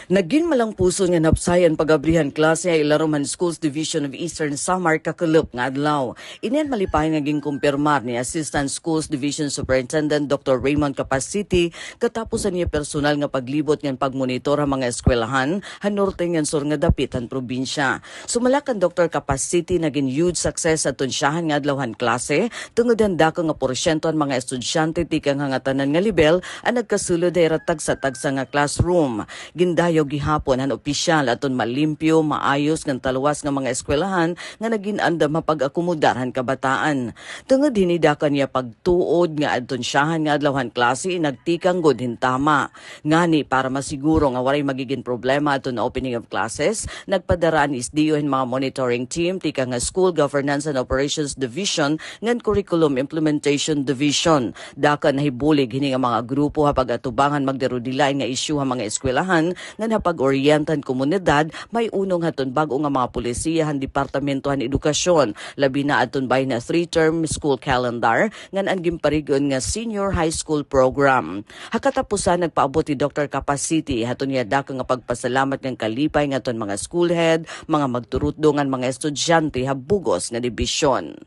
Naging malang puso nga napsayan pagabrihan klase ay Ilaruman Schools Division of Eastern Samar kakulop nga adlaw. Inen malipay nga kumpirmar ni Assistant Schools Division Superintendent Dr. Raymond Capacity katapos niya personal nga paglibot ng pagmonitor ang mga eskwelahan hanorte nga sur nga dapitan probinsya. Sumalakan Dr. Capacity naging huge success at tunsyahan nga adlawhan klase tungod ang dako nga porsyento ang mga estudyante tikang hangatanan nga level ang nagkasulod ay ratag sa tagsa nga classroom. Gindayo gihapon ang opisyal aton malimpyo, maayos ng taluwas ng mga eskwelahan nga naging andam mapag-akomodaran kabataan. Tungod hinidakan niya pagtuod nga adtonsyahan nga adlawhan klase nagtikang god hintama. Ngani para masiguro nga walay magiging problema aton opening of classes, nagpadaraan isdiyo ang mga monitoring team tika nga School Governance and Operations Division ngan Curriculum Implementation Division. Dakan nahibulig hini nga mga grupo hapag atubangan magderudilay nga isyu ang mga eskwelahan nga napag-orientan komunidad may unong haton bago nga mga pulisiyahan departamentohan edukasyon labi na aton bay na 3-term school calendar ngan ang gimparigon nga senior high school program. Hakatapusan nagpaabot ni Dr. Capacity haton niya dako nga pagpasalamat ng kalipay nga aton mga school head, mga magturutdongan mga estudyante habugos nga dibisyon.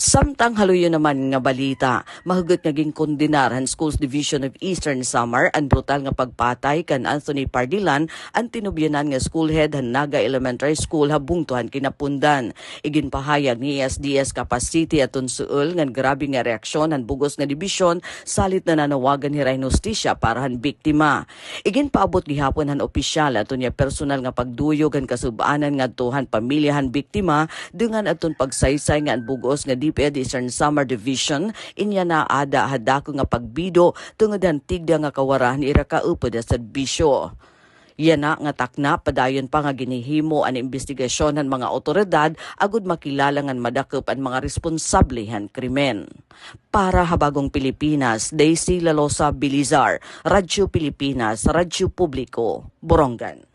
Samtang haluyo naman nga balita, mahugot naging kondenar ang Schools Division of Eastern Samar ang brutal nga pagpatay kan Anthony Pardilan ang tinubyanan nga school head han Naga Elementary School habungtuhan kinapundan. Iginpahayag ni SDS Capacity aton suol nga grabe nga reaksyon han bugos nga dibisyon salit na nanawagan ni Rhino Hustisya para han biktima. Iginpaabot gihapon han opisyal aton niya personal nga pagduyog han kasubanan nga tuhan pamilya han biktima dengan aton pagsaysay nga bugos nga DepEd Eastern Samar Division inya na ada hadako nga pagbido tungod han tigda nga kawarahan ira kaupod sa serbisyo. Yan na nga takna padayon pa nga ginihimo ang investigasyon ng mga otoridad agud makilala nga madakop ang mga responsablehan krimen. Para Habagong Pilipinas, Daisy Lalosa Bilizar, Radyo Pilipinas, Radyo Publiko, Borongan.